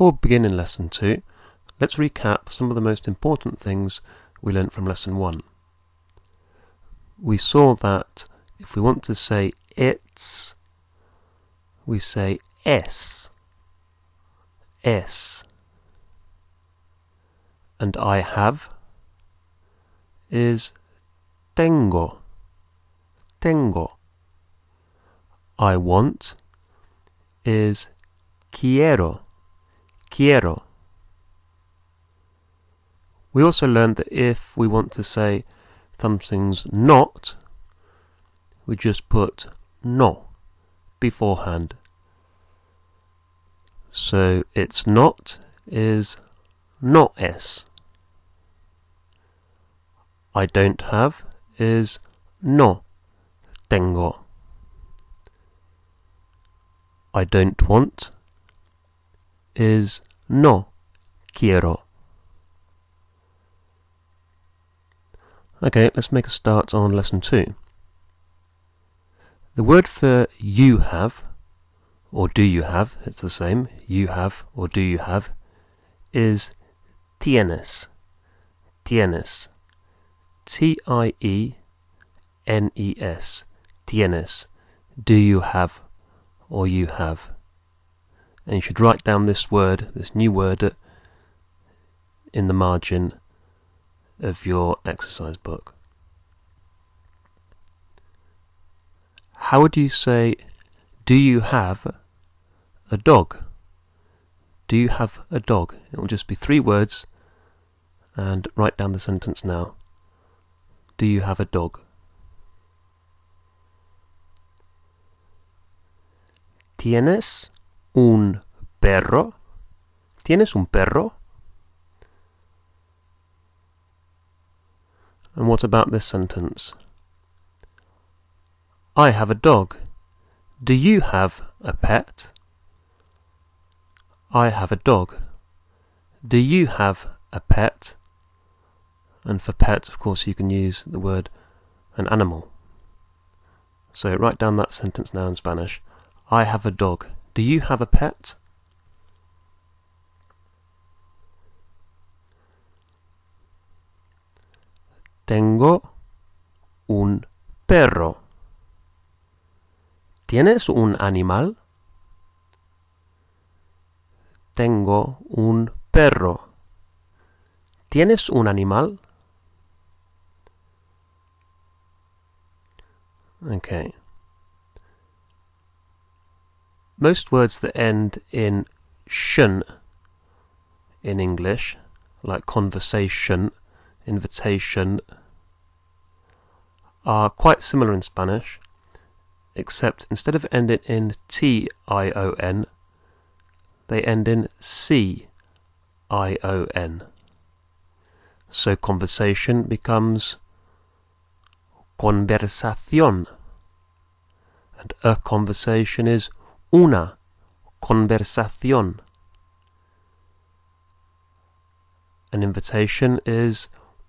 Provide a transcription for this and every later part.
Before beginning Lesson 2, let's recap some of the most important things we learnt from Lesson 1. We saw that if we want to say it's, we say es. And I have is tengo. I want is quiero. We also learned that if we want to say something's not, we just put no beforehand. So it's not is no es. I don't have is no tengo. I don't want is no quiero. Okay, let's make a start on Lesson 2. The word for you have, or do you have, it's the same, you have or do you have, is tienes. Tienes. T-I-E-N-E-S. Tienes. Do you have or you have. And you should write down this word, this new word, in the margin of your exercise book. How would you say, do you have a dog? Do you have a dog? It will just be 3 words, and write down the sentence now. Do you have a dog? ¿Tienes un perro? ¿Tienes un perro? And what about this sentence? I have a dog. Do you have a pet? I have a dog. Do you have a pet? And for pet, of course, you can use the word an animal. So write down that sentence now in Spanish. I have a dog. Do you have a pet? Tengo un perro. ¿Tienes un animal? Tengo un perro. ¿Tienes un animal? Okay. Most words that end in shn in English, like conversation, invitation, are quite similar in Spanish, except instead of ending in T-I-O-N, they end in C-I-O-N. So conversation becomes conversación, and a conversation is una conversación. An invitation is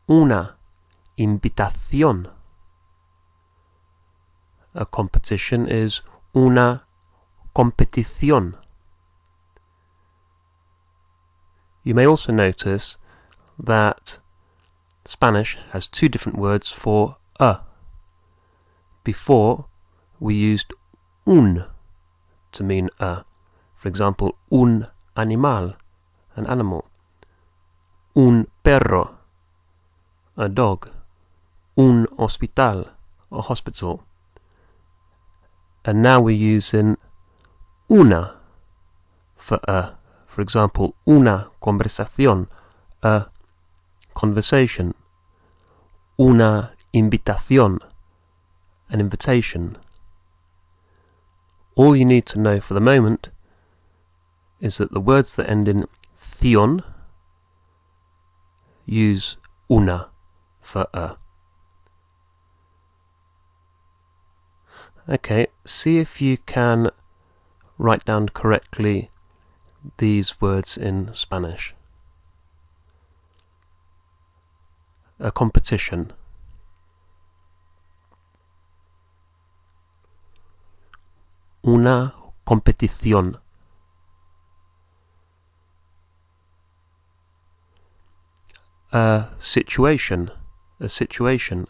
una invitación. A competition is una competición. You may also notice that Spanish has 2 different words for a. Before, we used un to mean a. For example, un animal, an animal. Un perro, a dog. Un hospital, a hospital. And now we're using una for a. For example, una conversación, a conversation. Una invitación, an invitation. All you need to know for the moment is that the words that end in ción use una for a. Okay, see if you can write down correctly these words in Spanish. A competition. Una competición. a situation, a situation.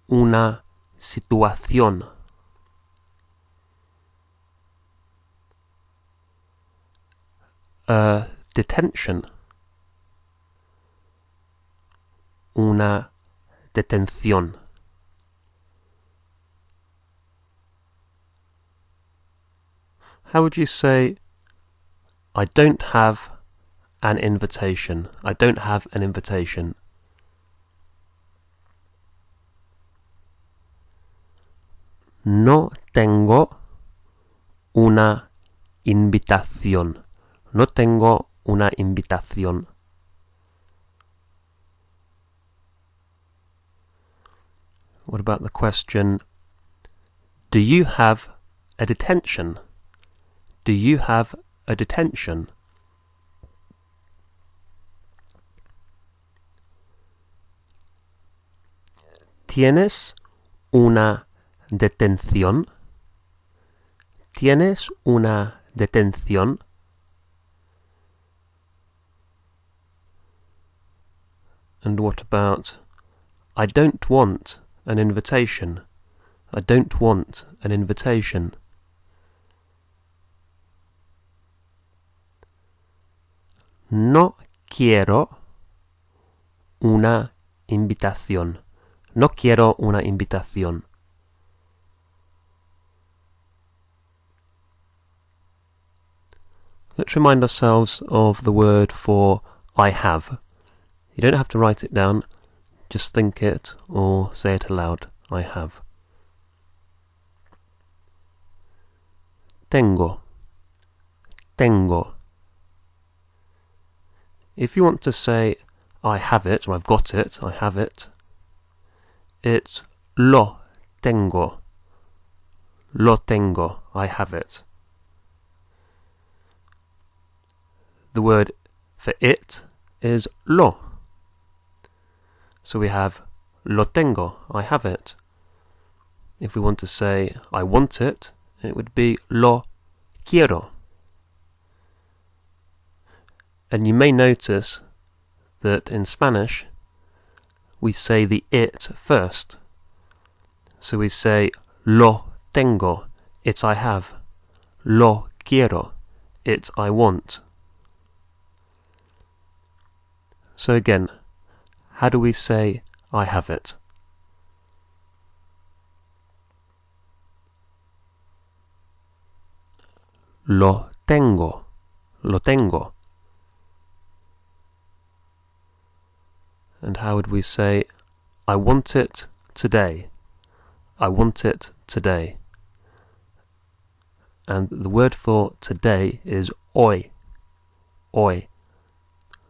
Una situación. A detention. Una detención. How would you say, I don't have an invitation? I don't have an invitation. No tengo una invitación. No tengo una invitación. What about the question, do you have a detention? Do you have a detention? ¿Tienes una detención? ¿Tienes una detención? And what about, I don't want an invitation. I don't want an invitation. No quiero una invitación. No quiero una invitación. Let's remind ourselves of the word for I have. You don't have to write it down, just think it or say it aloud. I have. Tengo. Tengo. If you want to say I have it, or I've got it, I have it, it's lo tengo. Lo tengo. I have it. The word for it is lo. So we have lo tengo. I have it. If we want to say I want it, it would be lo quiero. And you may notice that in Spanish we say the it first. So we say lo tengo, it I have. Lo quiero, it I want. So again, how do we say I have it? Lo tengo. Lo tengo. And how would we say, I want it today? I want it today. And the word for today is hoy. Hoy.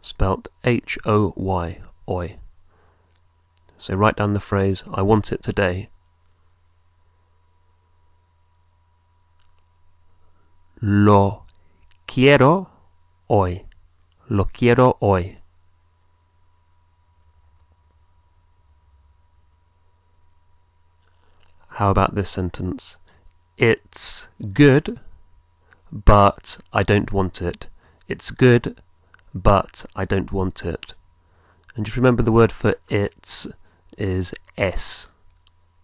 Spelt H-O-Y. Hoy. So write down the phrase, I want it today. Lo quiero hoy. Lo quiero hoy. How about this sentence? It's good, but I don't want it. It's good, but I don't want it. And just remember the word for it's is S.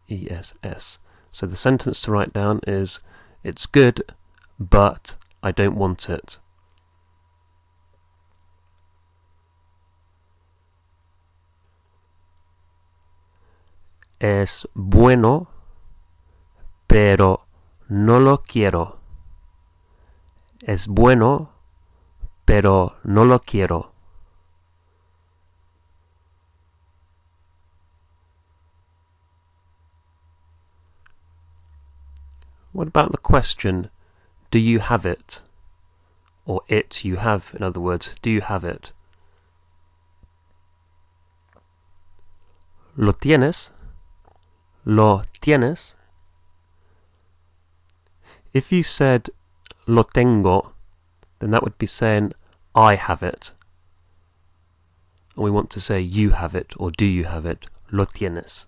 E-S-S. So the sentence to write down is, it's good, but I don't want it. Es bueno, pero no lo quiero. Es bueno, pero no lo quiero. What about the question, do you have it? Or it you have, in other words, do you have it? ¿Lo tienes? ¿Lo tienes? If you said lo tengo, then that would be saying I have it. And we want to say you have it or do you have it. Lo tienes.